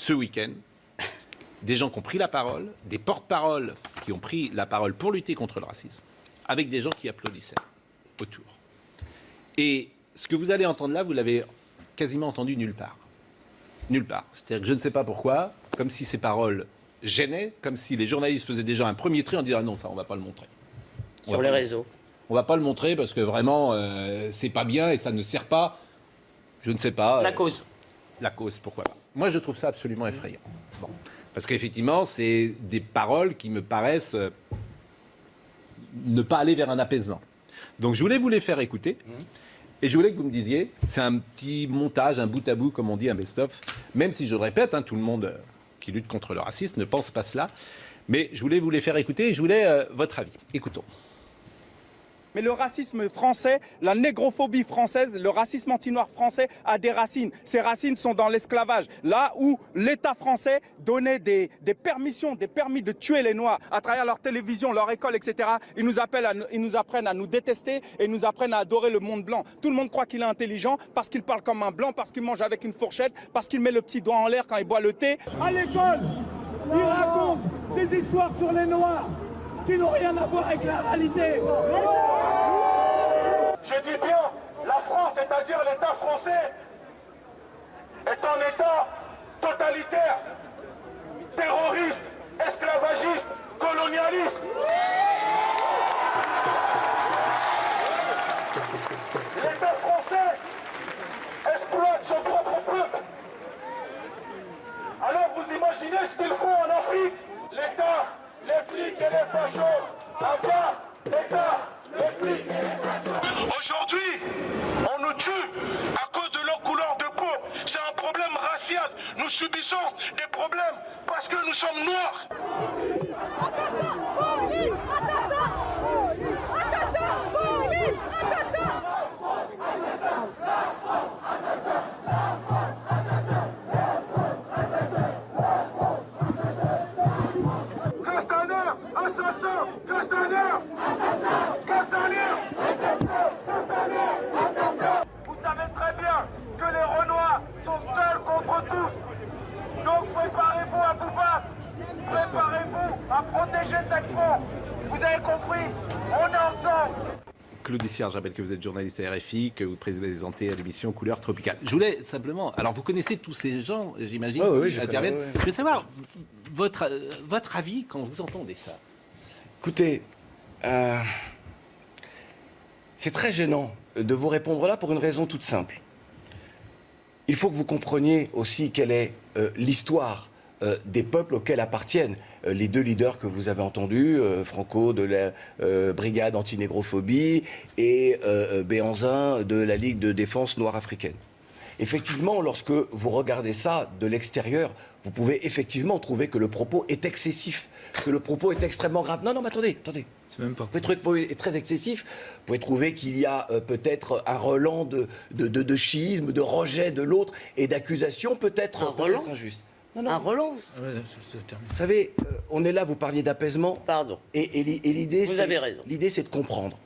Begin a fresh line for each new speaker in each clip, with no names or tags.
ce week-end, des gens qui ont pris la parole, des porte-paroles qui ont pris la parole pour lutter contre le racisme, avec des gens qui applaudissaient autour. Et ce que vous allez entendre là, vous l'avez quasiment entendu nulle part. Nulle part. C'est-à-dire que je ne sais pas pourquoi, comme si ces paroles gênaient, comme si les journalistes faisaient déjà un premier tri en disant « Ah non, ça, on ne va pas le montrer. »
Sur les réseaux.
On ne va pas le montrer parce que vraiment, c'est pas bien et ça ne sert pas, je ne sais pas...
La cause.
La cause, pourquoi pas. Moi, je trouve ça absolument effrayant. Bon. Parce qu'effectivement, c'est des paroles qui me paraissent ne pas aller vers un apaisement. Donc, je voulais vous les faire écouter. Et je voulais que vous me disiez, c'est un petit montage, un bout à bout, comme on dit, un best-of. Même si, je le répète, tout le monde qui lutte contre le racisme ne pense pas cela. Mais je voulais vous les faire écouter et je voulais votre avis. Écoutons.
Mais le racisme français, la négrophobie française, le racisme anti-noir français a des racines. Ces racines sont dans l'esclavage. Là où l'État français donnait des permissions, des permis de tuer les Noirs à travers leur télévision, leur école, etc. Ils nous apprennent à nous détester et nous apprennent à adorer le monde blanc. Tout le monde croit qu'il est intelligent parce qu'il parle comme un blanc, parce qu'il mange avec une fourchette, parce qu'il met le petit doigt en l'air quand il boit le thé.
À l'école, ils racontent des histoires sur les Noirs qui n'ont rien à voir avec la réalité.
Je dis bien, la France, c'est-à-dire l'État français, est un État totalitaire, terroriste, esclavagiste, colonialiste. L'État français exploite son propre peuple. Alors vous imaginez ce qu'ils font en Afrique? L'État, les flics et les fachos, à bas, l'État, les flics et les fachos. Aujourd'hui, on nous tue à cause de leur couleur de peau. C'est un problème racial. Nous subissons des problèmes parce que nous sommes noirs.
Assassin, police, assassin, assassin, police, assassin.
Castaner, assassin, Castaner, assassin, Castaner, assassin. Vous savez très bien que les Renois sont seuls contre tous. Donc préparez-vous à vous battre. Préparez-vous à protéger cette peau. Vous avez compris? On est ensemble.
Claude Issiard, je rappelle que vous êtes journaliste à RFI, que vous présentez à l'émission Couleur Tropicale. Je voulais simplement... Alors, vous connaissez tous ces gens, j'imagine, qui interviennent. Je veux savoir votre avis quand vous entendez ça.
Écoutez, c'est très gênant de vous répondre là pour une raison toute simple. Il faut que vous compreniez aussi quelle est l'histoire des peuples auxquels appartiennent les deux leaders que vous avez entendus, Franco de la brigade anti-négrophobie et Béhanzin de la Ligue de défense noire africaine. Effectivement, lorsque vous regardez ça de l'extérieur, vous pouvez effectivement trouver que le propos est excessif, que le propos est extrêmement grave. Non, mais attendez.
C'est même pas.
Vous pouvez trouver que le propos est très excessif. Vous pouvez trouver qu'il y a peut-être un relent de chiisme, de rejet de l'autre et d'accusations peut-être injustes.
Un relance.
Vous savez, on est là, vous parliez d'apaisement.
Pardon.
Et l'idée,
vous avez raison.
L'idée, c'est de comprendre.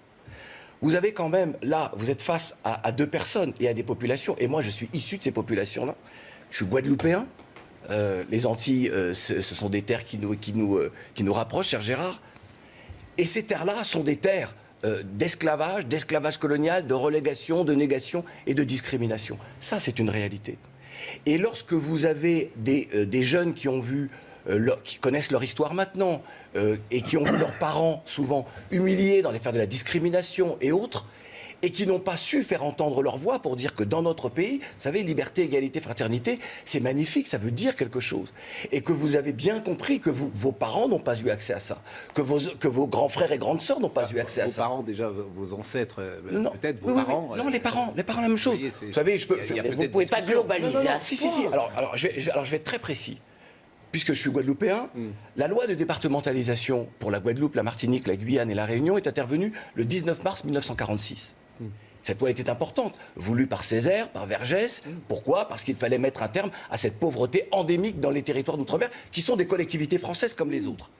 Vous avez quand même, là, vous êtes face à deux personnes et à des populations. Et moi, je suis issu de ces populations-là. Je suis guadeloupéen. Les Antilles, ce sont des terres qui nous rapprochent, cher Gérard. Et ces terres-là sont des terres d'esclavage colonial, de relégation, de négation et de discrimination. Ça, c'est une réalité. Et lorsque vous avez des jeunes qui ont vu, qui connaissent leur histoire maintenant, et qui ont vu leurs parents souvent humiliés dans l'affaire de la discrimination et autres, et qui n'ont pas su faire entendre leur voix pour dire que dans notre pays, vous savez, liberté, égalité, fraternité, c'est magnifique, ça veut dire quelque chose. Et que vous avez bien compris que vos parents n'ont pas eu accès à ça, que vos grands frères et grandes sœurs n'ont pas eu accès à ça.
Vos parents, déjà, vos ancêtres, peut-être
oui,
vos parents...
Non, les parents, la même chose. Vous savez,
vous ne pouvez pas globaliser à ce
Si. Alors, je vais être très précis. Puisque je suis guadeloupéen, la loi de départementalisation pour la Guadeloupe, la Martinique, la Guyane et la Réunion est intervenue le 19 mars 1946. Cette loi était importante, voulue par Césaire, par Vergès. Pourquoi? Parce qu'il fallait mettre un terme à cette pauvreté endémique dans les territoires d'outre-mer, qui sont des collectivités françaises comme les autres.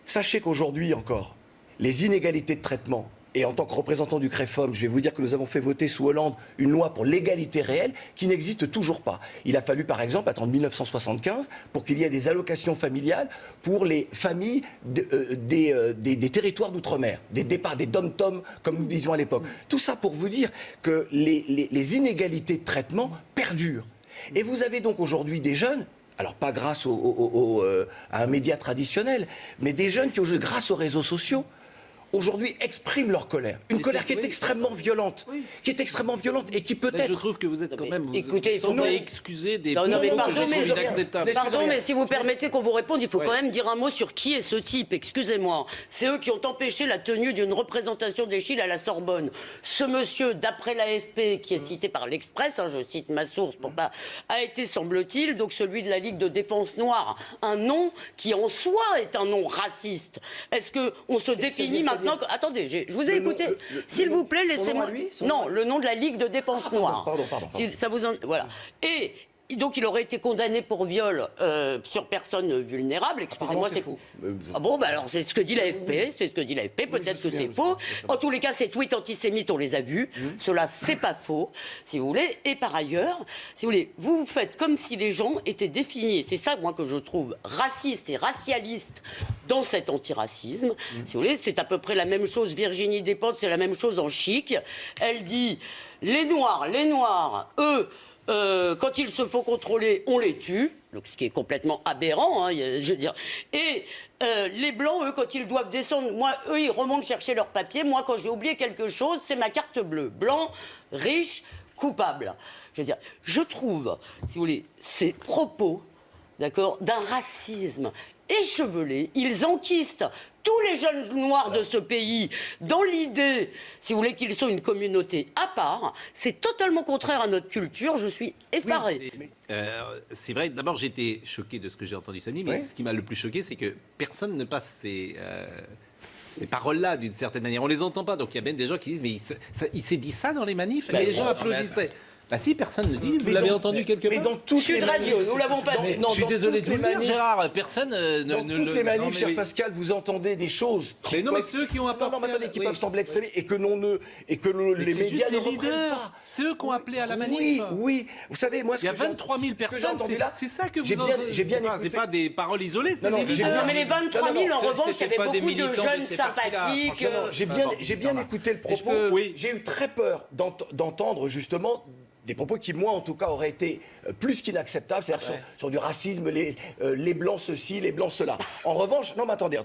Sachez qu'aujourd'hui encore, les inégalités de traitement Et en tant que représentant du CREFOM, je vais vous dire que nous avons fait voter sous Hollande une loi pour l'égalité réelle qui n'existe toujours pas. Il a fallu par exemple attendre 1975 pour qu'il y ait des allocations familiales pour les familles des territoires d'outre-mer, des départs, des dom-toms comme nous disions à l'époque. Tout ça pour vous dire que les inégalités de traitement perdurent. Et vous avez donc aujourd'hui des jeunes, alors pas grâce à un média traditionnel, mais des jeunes qui, grâce aux réseaux sociaux, aujourd'hui expriment leur colère. Une colère qui est extrêmement violente. Qui est extrêmement violente et qui peut-être...
Je trouve que vous êtes quand même...
Écoutez, il faut
pas excuser des...
Non, mais pardon,
inacceptables.
Pardon, mais si vous permettez qu'on vous réponde, il faut quand même dire un mot sur qui est ce type. Excusez-moi. C'est eux qui ont empêché la tenue d'une représentation d'Eschyle à la Sorbonne. Ce monsieur, d'après l'AFP, qui est cité par l'Express, hein, je cite ma source pour pas... a été, semble-t-il, donc celui de la Ligue de défense noire. Un nom qui en soi est un nom raciste. Est-ce qu'on se définit maintenant... Attendez, je vous ai écouté. S'il vous plaît, laissez-moi... Non, le nom de la Ligue de défense noire.
Pardon.
Si ça vous voilà. Et donc il aurait été condamné pour viol sur personne vulnérable. Excusez-moi,
c'est faux.
Ah bon, alors c'est ce que dit l'AFP. C'est ce que dit l'AFP. Peut-être que c'est faux. En tous les cas, ces tweets antisémites, on les a vus. Cela, c'est pas faux, si vous voulez. Et par ailleurs, si vous voulez, vous faites comme si les gens étaient définis. C'est ça, moi, que je trouve raciste et racialiste dans cet antiracisme. Si vous voulez, c'est à peu près la même chose. Virginie Despentes, c'est la même chose en Chic. Elle dit les Noirs, eux. Quand ils se font contrôler, on les tue, donc ce qui est complètement aberrant, hein, je veux dire. Et les Blancs, eux, quand ils doivent descendre, eux, ils remontent chercher leurs papiers. Moi, quand j'ai oublié quelque chose, c'est ma carte bleue. Blanc, riche, coupable. Je veux dire, je trouve, si vous voulez, ces propos, d'accord, d'un racisme échevelé, ils enquistent tous les jeunes noirs de ce pays dans l'idée, si vous voulez, qu'ils sont une communauté à part. C'est totalement contraire à notre culture. Je suis effarée.
Oui, c'est vrai. D'abord, j'étais choqué de ce que j'ai entendu samedi, mais ce qui m'a le plus choqué, c'est que personne ne passe ces paroles-là d'une certaine manière. On les entend pas. Donc il y a même des gens qui disent mais il s'est dit ça dans les manifs et les gens applaudissaient. Bah si, personne ne dit. Vous l'avez entendu quelque part.
Mais dans toutes
Sud Radio, nous l'avons pas dit.
Je suis désolé de vous le dire, Gérard. Personne
dans toutes les manifs, cher Pascal, vous entendez des choses.
Mais non, mais ceux qui ont apporté...
Non, mais attendez, qui peuvent sembler extrémistes et que les médias ne reprennent pas.
C'est eux qui ont appelé à la manif.
Oui. Vous savez, moi,
il y a 23 000 personnes. C'est ça que vous
j'ai bien écouté.
C'est pas des paroles isolées. C'est des
leaders. Non, mais les 23 000, en revanche, il y avait beaucoup de jeunes sympathiques.
J'ai bien écouté le propos. J'ai eu très peur d'entendre justement des propos qui, moi, en tout cas, auraient été plus qu'inacceptables, c'est-à-dire sur du racisme, les blancs ceci, les blancs cela. En revanche, non mais attendez.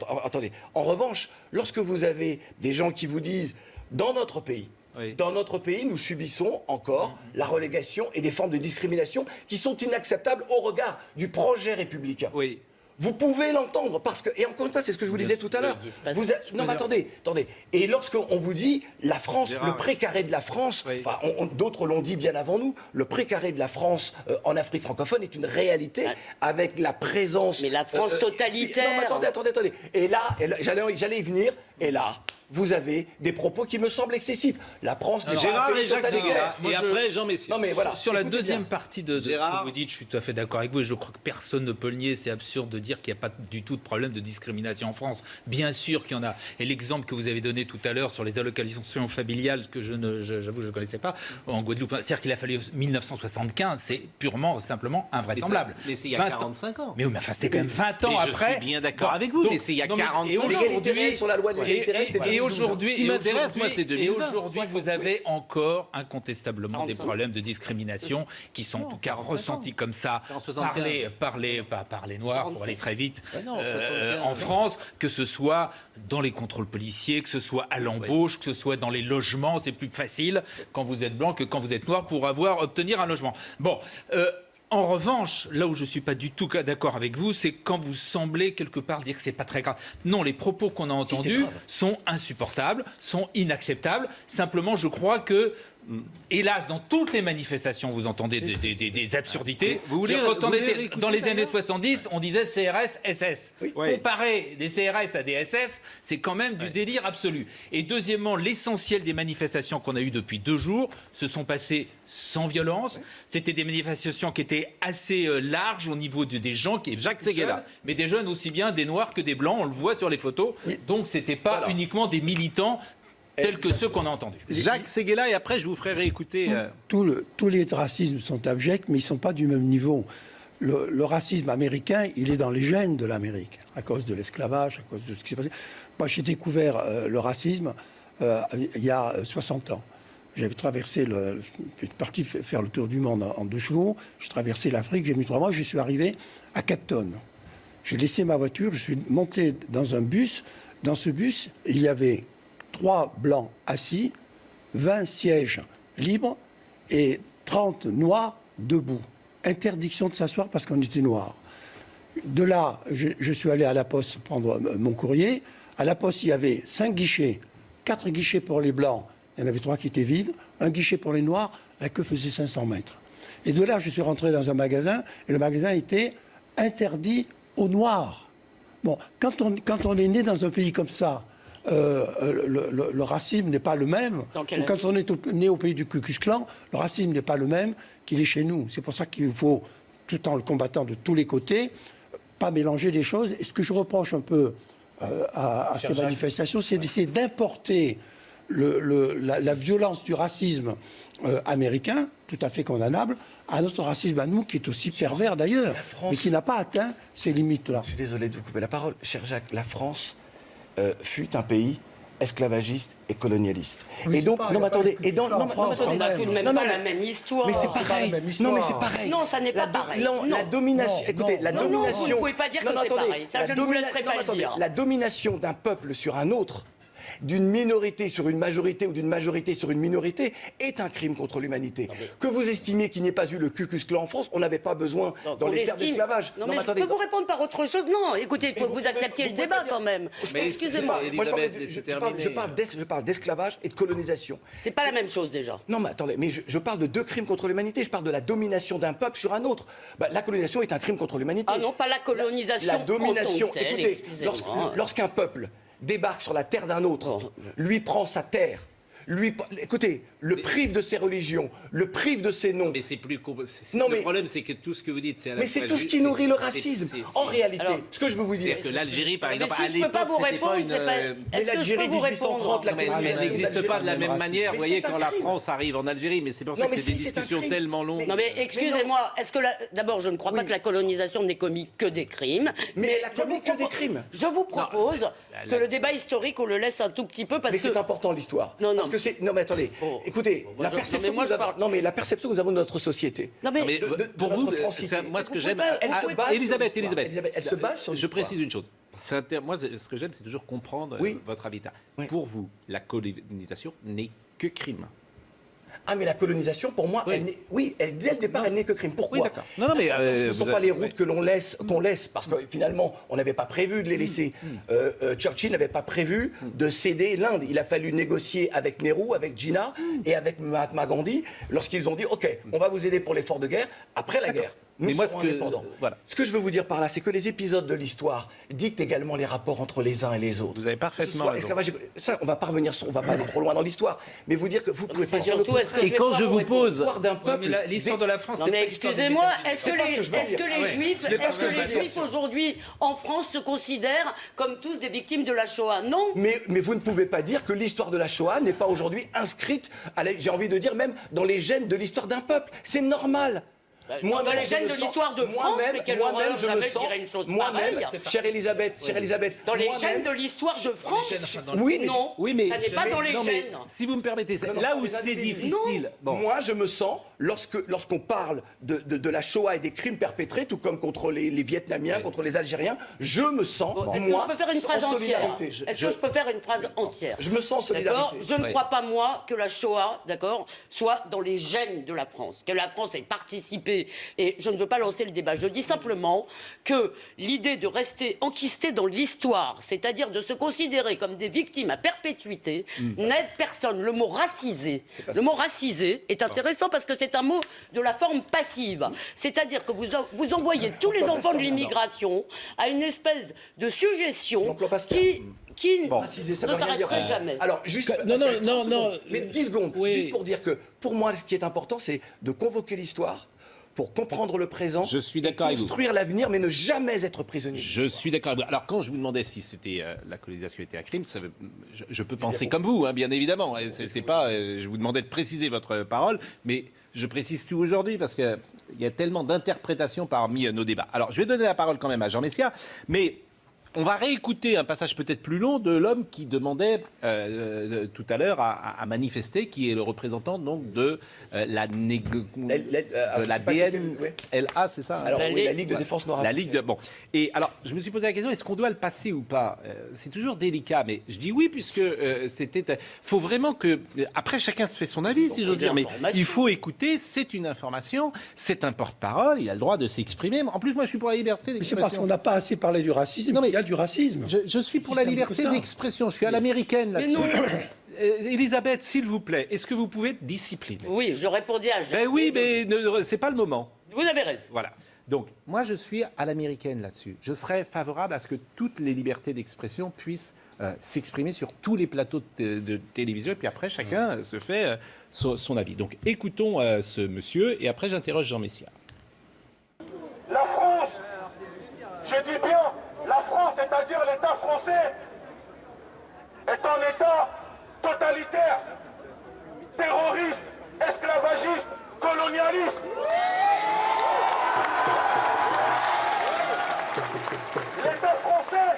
En revanche, lorsque vous avez des gens qui vous disent, dans notre pays, nous subissons encore la relégation et des formes de discrimination qui sont inacceptables au regard du projet républicain.
Oui.
Vous pouvez l'entendre parce que, et encore une fois, c'est ce que je vous disais tout à l'heure. Non, mais attendez. Et lorsqu'on vous dit la France, Gérard, le précaré de la France, d'autres l'ont dit bien avant nous, le précaré de la France en Afrique francophone est une réalité avec la présence.
Mais la France totalitaire.
Non, mais attendez. Et là, j'allais y venir. Et là, vous avez des propos qui me semblent excessifs. La France n'est pas
Gérard
un pays
et Jacques
totalitaire.
et après Jean Messier.
Non mais voilà.
Sur la deuxième partie de ce
Gérard,
que vous dites, je suis tout à fait d'accord avec vous et je crois que personne ne peut le nier. C'est absurde de dire qu'il n'y a pas du tout de problème de discrimination en France. Bien sûr qu'il y en a. Et l'exemple que vous avez donné tout à l'heure sur les allocations familiales que j'avoue je ne connaissais pas en Guadeloupe, c'est-à-dire qu'il a fallu 1975, c'est purement simplement invraisemblable.
Mais c'est il y a 45 ans.
Mais oui, mais enfin c'était quand même 20 ans après.
Je suis bien d'accord avec vous, mais c'est il y a 45 ans.
Aujourd'hui, sur la loi de l'égalité,
et aujourd'hui,
moi, c'est 2020.
Et aujourd'hui, vous avez encore incontestablement des problèmes de discrimination qui sont en tout cas ressentis comme ça par les Noirs, pour aller très vite, en France, que ce soit dans les contrôles policiers, que ce soit à l'embauche, que ce soit dans les logements. C'est plus facile quand vous êtes blanc que quand vous êtes noir pour obtenir un logement. Bon. En revanche, là où je ne suis pas du tout d'accord avec vous, c'est quand vous semblez quelque part dire que ce n'est pas très grave. Non, les propos qu'on a entendus sont insupportables, sont inacceptables. Simplement, je crois que, hélas, dans toutes les manifestations, vous entendez des absurdités. Quand on était dans les années 70, on disait CRS, SS. Comparer des CRS à des SS, c'est quand même du délire absolu. Et deuxièmement, l'essentiel des manifestations qu'on a eues depuis 2 jours se sont passées sans violence. C'était des manifestations qui étaient assez larges au niveau des gens qui Jacques Séguéla, mais des jeunes aussi bien des noirs que des blancs, on le voit sur les photos. Donc c'était pas uniquement des militants tels que ceux qu'on a entendus.
Jacques Séguéla, et après je vous ferai réécouter.
Tous les racismes sont abjects, mais ils ne sont pas du même niveau. Le racisme américain, il est dans les gènes de l'Amérique, à cause de l'esclavage, à cause de ce qui s'est passé. Moi, j'ai découvert le racisme il y a 60 ans. J'avais traversé, j'étais parti faire le tour du monde en 2 chevaux, j'ai traversé l'Afrique, j'ai mis 3 mois, je suis arrivé à Cape Town. J'ai laissé ma voiture, je suis monté dans un bus. Dans ce bus, il y avait 3 blancs assis, 20 sièges libres et 30 noirs debout. Interdiction de s'asseoir parce qu'on était noirs. De là, je suis allé à la poste prendre mon courrier. À la poste, il y avait 5 guichets, 4 guichets pour les blancs. Il y en avait 3 qui étaient vides. Un guichet pour les noirs, la queue faisait 500 mètres. Et de là, je suis rentré dans un magasin et le magasin était interdit aux noirs. Bon, quand on est né dans un pays comme ça, le racisme n'est pas le même. Ou quand on est né au pays du Ku Klux Klan, le racisme n'est pas le même qu'il est chez nous. C'est pour ça qu'il faut, tout en le combattant de tous les côtés, pas mélanger les choses. Et ce que je reproche un peu à ces manifestations, c'est d'essayer d'importer la violence du racisme américain, tout à fait condamnable, à notre racisme à nous, qui est aussi pervers d'ailleurs, mais qui n'a pas atteint ces limites-là.
Je suis désolé de vous couper la parole. Cher Jacques, la France fut un pays esclavagiste et colonialiste.
Oui,
et donc,
pas,
non, mais attendez, et dans, non,
France,
non,
On
mais
n'a
attendez,
tout de même pas la même histoire.
mais c'est pareil. Non, mais c'est pareil.
Non, ça n'est pas pareil.
La domination. Écoutez, la
Non,
domination.
vous ne pouvez pas dire que c'est pareil. Ça, je ne vous laisserai pas le dire.
La domination d'un peuple sur un autre, d'une minorité sur une majorité ou d'une majorité sur une minorité, est un crime contre l'humanité. Que vous estimiez qu'il n'y ait pas eu le Ku Klux Klan en France, on n'avait pas besoin dans les terres d'esclavage.
Non, mais je peux vous répondre par autre chose. Non, écoutez, il faut que vous acceptiez le débat quand même. Excusez-moi.
Je parle d'esclavage et de colonisation.
C'est pas la même chose déjà.
Non, mais attendez, mais je parle de 2 crimes contre l'humanité. Je parle de la domination d'un peuple sur un autre. La colonisation est un crime contre l'humanité.
Ah non, pas la colonisation.
La domination.
En tant que telle,
Écoutez,
excusez-moi.
lorsqu'un peuple débarque sur la terre d'un autre, lui prend sa terre, écoutez, le prive de ses religions, le prive de ses noms.
Mais c'est plus.
Non,
le
mais-
problème, c'est que tout ce que vous dites, c'est à la
Mais c'est
fois
tout ce qui
c'est-
nourrit le
c'est-
racisme.
c'est-
En réalité,
Alors,
ce que je veux vous dire,
C'est-à-dire que l'Algérie, par
Mais
exemple,
si
à
je peux pas
l'époque,
vous
c'était pas
répondre,
une.
c'est pas.
mais
Est-ce que je
l'Algérie
peux vous
1830, la
répondre
Mais elle
colonisation
n'existe pas de la
d'Algérie,
même manière.
Mais
Vous voyez,
c'est un
quand la
crime.
France arrive en Algérie, mais c'est pour ça
Non,
que
mais
c'est des
si, c'est un
discussions
crime.
tellement longues.
Non mais excusez-moi, est-ce que d'abord je ne crois pas que la colonisation n'ait commis que des crimes.
Mais elle a
je
commis
vous
que des
propose-
crimes.
Je vous propose que le débat historique on le laisse un tout petit peu parce
Mais
que
c'est important l'histoire.
Non, non.
Parce que c'est. Non, mais attendez.
Oh.
Écoutez,
Bon,
la
non,
perception
mais moi,
que
je
nous avons.
parle.
Non, mais la perception que nous avons de notre société.
non mais,
Non, mais pour
de
vous,
notre francité.
moi, ce que
Vous
j'aime.
pouvez pas-
Elle se base sur
Elisabeth,
l'histoire.
Elisabeth.
Elle se base sur
Je
l'histoire.
précise une chose. Moi, ce que j'aime, c'est toujours comprendre
Oui.
votre habitat.
Oui.
Pour vous, la colonisation n'est que crime.
Ah, mais la colonisation, pour moi,
Oui.
dès le départ, elle n'est que crime. Pourquoi?
Oui, d'accord. Non, non, mais,
ce ne sont
vous
pas
avez-
les routes que qu'on laisse, parce que finalement, on n'avait pas prévu de les laisser. Churchill n'avait pas prévu de céder l'Inde. Il a fallu négocier avec Nehru, avec Jinnah et avec Mahatma Gandhi, lorsqu'ils ont dit, OK, on va vous aider pour l'effort de guerre, après la guerre. Nous
Mais moi,
serons
ce que-
indépendants.
voilà.
Ce que je veux vous dire par là, c'est que les épisodes de l'histoire dictent également les rapports entre les uns et les autres.
Vous avez
Que ce
parfaitement
soit
raison.
esclavage, ça, on va pas aller trop loin dans l'histoire, mais vous dire que vous pouvez
c'est
pas dire
surtout,
le
est-ce que
Et
je vais
quand
pouvoir
je vous
répondre
pose-
l'histoire d'un
Ouais,
peuple.
mais l'histoire de la France,
Non
c'est
mais
pas l'histoire des
excusez-moi,
États-Unis.
est-ce
C'est pas ce que je veux dire.
que
Ah
les
ouais.
juifs,
C'est pas ce que je veux dire.
aujourd'hui en France se considèrent comme tous des victimes de la Shoah? Non.
Mais vous ne pouvez pas dire que l'histoire de la Shoah n'est pas aujourd'hui inscrite, j'ai envie de dire même dans les gènes de l'histoire d'un peuple. C'est normal.
dans les gènes
je me
de
sens-
l'histoire de France, mais quelle
moi-même,
horreur,
je me
jamais je
sens,
dirais une chose
moi-même,
pareille.
chère Elisabeth,
Dans les
moi-même-
gènes de l'histoire de France?
Oui, mais-
Non.
Oui, mais
ça n'est pas dans les
non, mais
gènes.
si vous me permettez,
Non, non,
là
non,
où
les
c'est
individus.
difficile. Bon.
Moi, je me sens, lorsqu'on parle de la Shoah et des crimes perpétrés, tout comme contre les Vietnamiens, contre les Algériens, je me sens,
Bon, Est-ce
moi,
que je peux faire une phrase
en
entière?
solidarité.
Est-ce que je peux faire une phrase entière?
Je me sens en
D'accord.
solidarité.
Je ne
Oui.
crois pas, moi, que la Shoah, d'accord, soit dans les gènes de la France, que la France ait participé. Et je ne veux pas lancer le débat. Je dis simplement que l'idée de rester enquisté dans l'histoire, c'est-à-dire de se considérer comme des victimes à perpétuité, n'aide personne. Le mot racisé est intéressant parce que c'est un mot de la forme passive. C'est-à-dire que vous envoyez tous les enfants de l'immigration à une espèce de suggestion
L'emploi Pasteur.
qui
Racisé, ça
ne
veut rien dire.
s'arrêterait jamais.
Alors, juste.
Non,
parce
non,
que-
non,
30
non.
secondes. Mais 10 secondes.
Oui.
Juste pour dire que, pour moi, ce qui est important, c'est de convoquer l'histoire pour comprendre le présent,
je suis d'accord avec vous.
Construire l'avenir, mais ne jamais être prisonnier.
Je suis d'accord avec vous. Alors, quand je vous demandais si c'était la colonisation était un crime, je peux penser comme vous, hein, bien évidemment. C'est pas, je vous demandais de préciser votre parole, mais je précise tout aujourd'hui parce qu'il y a tellement d'interprétations parmi nos débats. Alors, je vais donner la parole quand même à Jean Messia, mais on va réécouter un passage peut-être plus long de l'homme qui demandait tout à l'heure à manifester, qui est le représentant donc de la DNLA, c'est ça?
Alors oui, la Ligue de défense noire.
La Ligue de... Bon. Et alors, je me suis posé la question, est-ce qu'on doit le passer ou pas? C'est toujours délicat, mais je dis oui, puisque c'était... faut vraiment que... Après, chacun se fait son avis, si j'ose dire, mais il faut écouter, c'est une information, c'est un porte-parole, il a le droit de s'exprimer. En plus, moi, je suis pour la liberté d'expression.
C'est parce qu'on n'a pas assez parlé du racisme. Non, mais il y a du racisme.
Je suis pour la liberté d'expression. Je suis à l'américaine là-dessus. Elisabeth, s'il vous plaît, est-ce que vous pouvez être disciplinée?
Oui, je répondis à Jacques.
Ben oui, mais c'est pas le moment.
Vous avez raison.
Voilà. Donc, moi, je suis à l'américaine là-dessus. Je serais favorable à ce que toutes les libertés d'expression puissent s'exprimer sur tous les plateaux de télévision. Et puis après, chacun se fait son avis. Donc, écoutons ce monsieur. Et après, j'interroge Jean Messia.
La France, je dis bien, la France, c'est-à-dire l'État français, est un État totalitaire, terroriste, esclavagiste, colonialiste. L'État français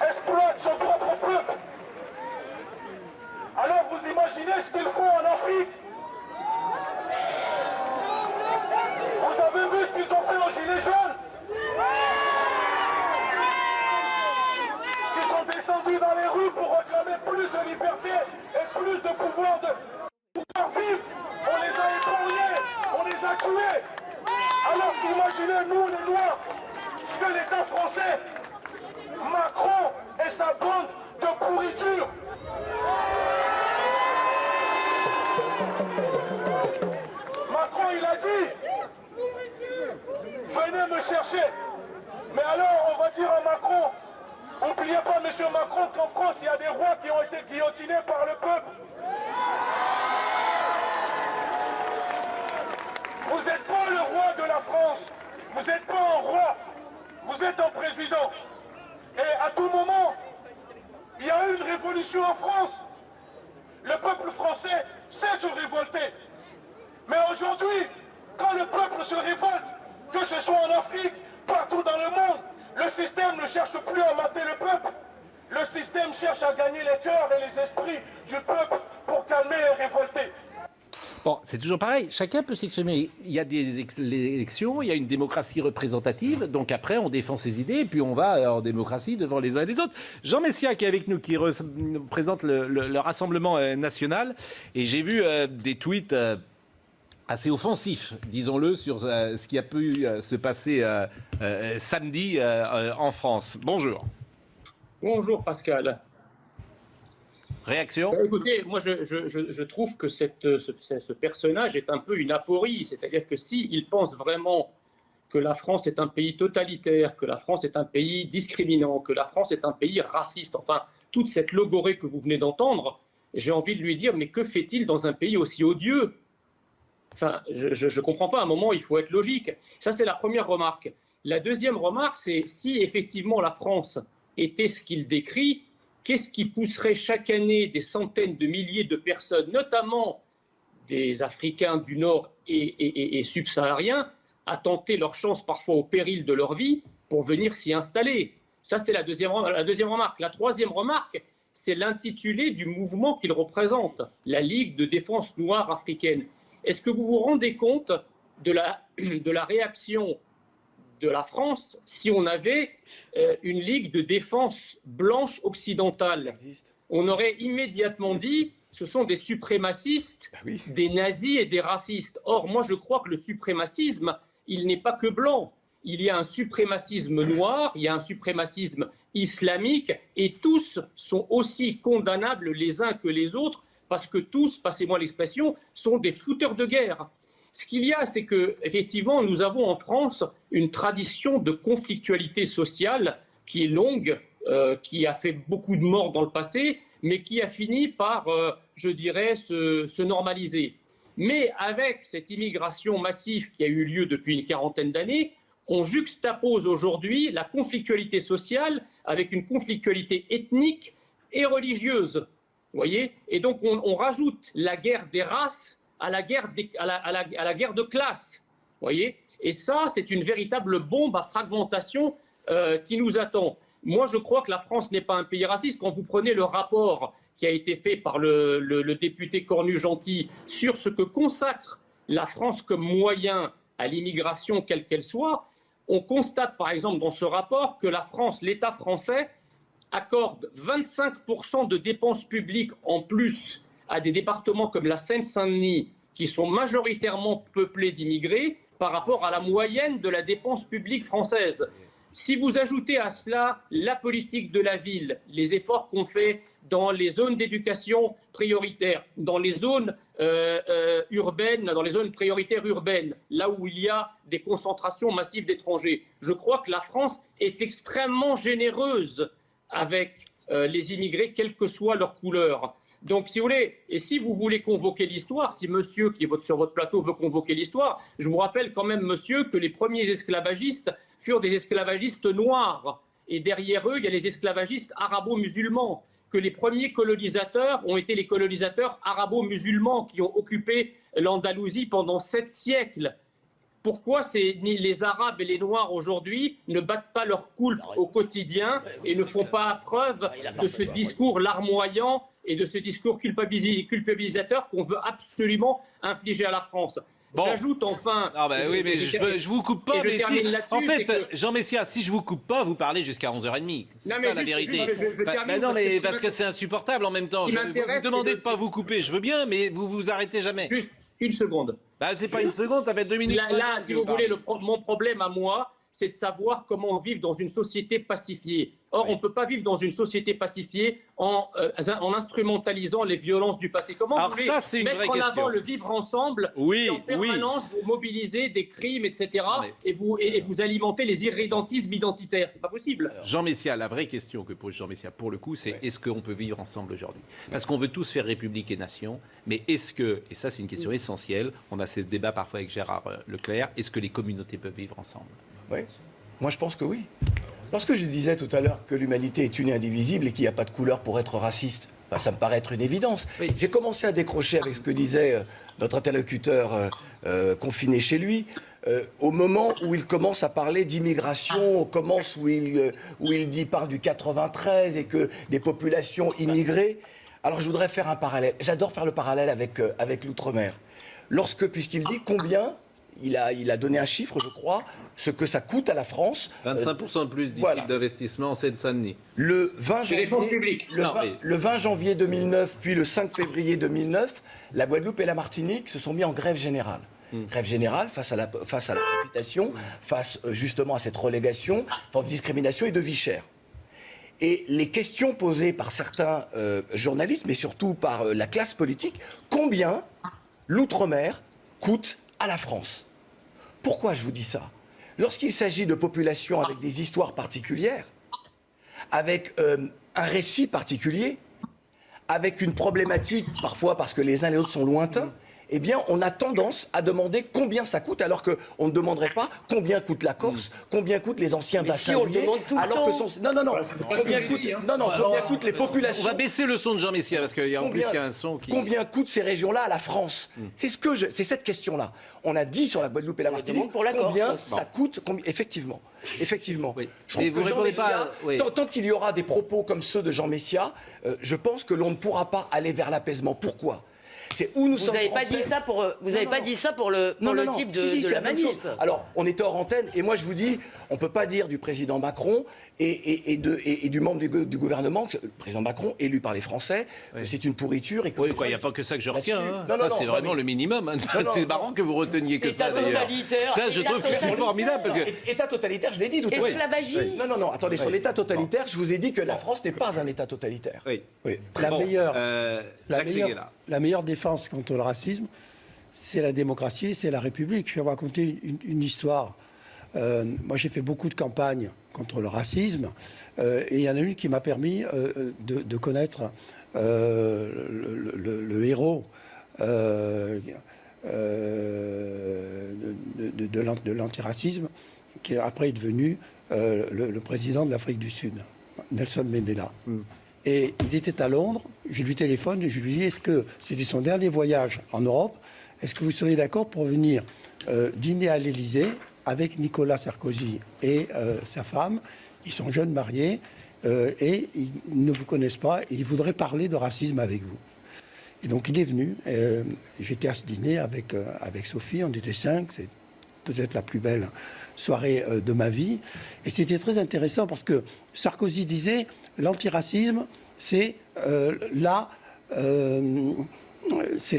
exploite son propre peuple. Alors vous imaginez ce qu'ils font en Afrique? Vous avez vu ce qu'ils ont fait aux Gilets jaunes? Ils sont descendus dans les rues pour réclamer plus de liberté et plus de pouvoir vivre. On les a épargnés, on les a tués. Alors imaginez, nous les Noirs, ce que l'État français, Macron et sa bande de pourriture. Macron, il a dit, venez me chercher. Mais alors, on va dire à Macron, n'oubliez pas, monsieur Macron, qu'en France, il y a des rois qui ont été guillotinés par le peuple. Vous n'êtes pas le roi de la France. Vous n'êtes pas un roi. Vous êtes un président. Et à tout moment, il y a eu une révolution en France. Le peuple français sait se révolter. Mais aujourd'hui, quand le peuple se révolte, que ce soit en Afrique, partout dans le monde, le système ne cherche plus à mater le peuple. Le système cherche à gagner les cœurs et les esprits du peuple pour calmer les révoltés.
Bon, c'est toujours pareil. Chacun peut s'exprimer. Il y a des élections, il y a une démocratie représentative. Donc après, on défend ses idées et puis on va en démocratie devant les uns et les autres. Jean Messia qui est avec nous, qui représente le Rassemblement national. Et j'ai vu des tweets assez offensif, disons-le, sur ce qui a pu se passer samedi en France. Bonjour.
Bonjour Pascal.
Réaction?
Écoutez, moi je trouve que ce personnage est un peu une aporie, c'est-à-dire que s'il pense vraiment que la France est un pays totalitaire, que la France est un pays discriminant, que la France est un pays raciste, enfin toute cette logorée que vous venez d'entendre, j'ai envie de lui dire, mais que fait-il dans un pays aussi odieux? Enfin, je ne comprends pas, à un moment, il faut être logique. Ça, c'est la première remarque. La deuxième remarque, c'est si effectivement la France était ce qu'il décrit, qu'est-ce qui pousserait chaque année des centaines de milliers de personnes, notamment des Africains du Nord et subsahariens, à tenter leur chance parfois au péril de leur vie pour venir s'y installer? Ça, c'est la deuxième remarque. La troisième remarque, c'est l'intitulé du mouvement qu'il représente, la Ligue de défense noire africaine. Est-ce que vous vous rendez compte de la réaction de la France si on avait une Ligue de défense blanche occidentale? On aurait immédiatement dit ce sont des suprémacistes, des nazis et des racistes. Or, moi, je crois que le suprémacisme, il n'est pas que blanc. Il y a un suprémacisme noir, il y a un suprémacisme islamique, et tous sont aussi condamnables les uns que les autres, parce que tous, passez-moi l'expression, sont des fouteurs de guerre. Ce qu'il y a, c'est qu'effectivement, nous avons en France une tradition de conflictualité sociale qui est longue, qui a fait beaucoup de morts dans le passé, mais qui a fini par, je dirais, se normaliser. Mais avec cette immigration massive qui a eu lieu depuis une quarantaine d'années, on juxtapose aujourd'hui la conflictualité sociale avec une conflictualité ethnique et religieuse. Vous voyez ? Et donc on rajoute la guerre des races à la guerre, à la guerre de classe. Vous voyez ? Et ça, c'est une véritable bombe à fragmentation qui nous attend. Moi, je crois que la France n'est pas un pays raciste. Quand vous prenez le rapport qui a été fait par le député Cornu-Gentil sur ce que consacre la France comme moyen à l'immigration, quelle qu'elle soit, on constate par exemple dans ce rapport que la France, l'État français, accorde 25% de dépenses publiques en plus à des départements comme la Seine-Saint-Denis, qui sont majoritairement peuplés d'immigrés, par rapport à la moyenne de la dépense publique française. Si vous ajoutez à cela la politique de la ville, les efforts qu'on fait dans les zones d'éducation prioritaires, dans les zones urbaines, dans les zones prioritaires urbaines, là où il y a des concentrations massives d'étrangers, je crois que la France est extrêmement généreuse avec les immigrés, quelle que soit leur couleur. Donc, si vous voulez, et si vous voulez convoquer l'histoire, si monsieur qui est sur votre plateau veut convoquer l'histoire, je vous rappelle quand même, monsieur, que les premiers esclavagistes furent des esclavagistes noirs. Et derrière eux, il y a les esclavagistes arabo-musulmans. Que les premiers colonisateurs ont été les colonisateurs arabo-musulmans qui ont occupé l'Andalousie pendant 7 siècles. Pourquoi les Arabes et les Noirs aujourd'hui ne battent pas leur coulpe au quotidien et ne font pas preuve de ce discours larmoyant et de ce discours culpabilisateur qu'on veut absolument infliger à la France?
Bon.
J'ajoute enfin...
Ah bah oui, mais je vous coupe pas. Mais en fait,
que...
Jean Messia, si je vous coupe pas, vous parlez jusqu'à 11h30. C'est ça la vérité.
Non,
mais parce que c'est insupportable en même temps. Vous me demandez de ne pas vous couper, je veux bien, mais vous vous arrêtez jamais.
Juste une seconde.
Bah, c'est pas une seconde, ça fait 2 minutes.
Là, si vous voulez, mon problème à moi, c'est de savoir comment vivre dans une société pacifiée. Or, on ne peut pas vivre dans une société pacifiée en instrumentalisant les violences du passé. Comment vous voulez mettre en avant le vivre ensemble si en permanence vous mobilisez des crimes, etc. et vous alimentez les irrédentismes identitaires? C'est pas possible.
Jean Messia, la vraie question que pose Jean Messia, pour le coup, c'est est-ce qu'on peut vivre ensemble aujourd'hui? Parce qu'on veut tous faire République et Nation, mais est-ce que, et ça c'est une question essentielle, on a ce débat parfois avec Gérard Leclerc, est-ce que les communautés peuvent vivre ensemble?
Oui, moi je pense que oui. Lorsque je disais tout à l'heure que l'humanité est une et indivisible et qu'il n'y a pas de couleur pour être raciste, ça me paraît être une évidence. Oui. J'ai commencé à décrocher avec ce que disait notre interlocuteur confiné chez lui, au moment où il commence à parler d'immigration, où il parle du 93 et que des populations immigrées. Alors je voudrais faire un parallèle. J'adore faire le parallèle avec l'outre-mer. Puisqu'il dit combien... Il a donné un chiffre, je crois, ce que ça coûte à la France.
25% de plus d'investissement en Seine-Saint-Denis.
Le 20 janvier 2009, puis le 5 février 2009, la Guadeloupe et la Martinique se sont mis en grève générale. Grève générale face à la profitation, face justement à cette relégation, forme de discrimination et de vie chère. Et les questions posées par certains journalistes, mais surtout par la classe politique, combien l'outre-mer coûte à la France? Pourquoi je vous dis ça? Lorsqu'il s'agit de populations avec des histoires particulières, avec un récit particulier, avec une problématique, parfois parce que les uns et les autres sont lointains, eh bien, on a tendance à demander combien ça coûte, alors qu'on ne demanderait pas combien coûte la Corse, combien coûtent les anciens bassins houillers, alors que sont... Non, combien coûtent les populations.
On va baisser le son de Jean Messia, parce qu'en plus, il y a un son qui...
Combien coûtent ces régions-là à la France? C'est cette question-là. On a dit sur la Guadeloupe et la Martinique combien ça coûte, effectivement. Oui. Je trouve que Jean Messia, tant qu'il y aura des propos comme ceux de Jean Messia, je pense que l'on ne pourra pas aller vers l'apaisement. Pourquoi?
Vous n'avez pas dit ça pour le type de la manif.
Alors, on était hors antenne, et moi je vous dis, on ne peut pas dire du président Macron et du membre du gouvernement, le président Macron, élu par les Français, que c'est une pourriture. Et
il n'y a pas que ça que je retiens. Ça, c'est vraiment le minimum. C'est marrant que vous reteniez que ça, d'ailleurs. Ça, je trouve que c'est formidable. Parce que...
État totalitaire, je l'ai dit tout à l'heure.
Esclavagisme.
Non, attendez, sur l'État totalitaire, je vous ai dit que la France n'est pas un État totalitaire.
La meilleure défense contre le racisme, c'est la démocratie, c'est la République. Je vais vous raconter une histoire. Moi, j'ai fait beaucoup de campagnes contre le racisme, et il y en a une qui m'a permis de connaître le héros de l'antiracisme, qui après est devenu le président de l'Afrique du Sud, Nelson Mandela. Et il était à Londres, je lui téléphone et je lui dis, est-ce que c'était son dernier voyage en Europe, est-ce que vous seriez d'accord pour venir dîner à l'Élysée avec Nicolas Sarkozy et sa femme? Ils sont jeunes mariés et ils ne vous connaissent pas et ils voudraient parler de racisme avec vous. Et donc il est venu, j'étais à ce dîner avec Sophie, on était 5, c'est peut-être la plus belle soirée de ma vie. Et c'était très intéressant parce que Sarkozy disait l'antiracisme, c'est la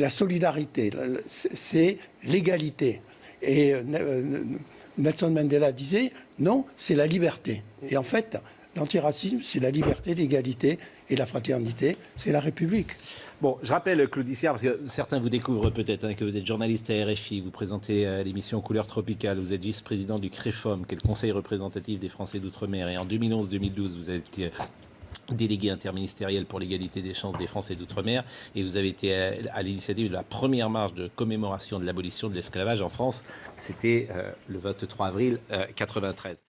solidarité, c'est l'égalité. Et Nelson Mandela disait non, c'est la liberté. Et en fait, l'antiracisme, c'est la liberté, l'égalité et la fraternité, c'est la République.
Bon, je rappelle, Claude Issiard, parce que certains vous découvrent peut-être, que vous êtes journaliste à RFI, vous présentez l'émission Couleurs Tropicales, vous êtes vice-président du CREFOM, qui est le Conseil représentatif des Français d'Outre-mer, et en 2011-2012, vous avez été délégué interministériel pour l'égalité des chances des Français d'Outre-mer, et vous avez été à l'initiative de la première marche de commémoration de l'abolition de l'esclavage en France, c'était le 23 avril 1993.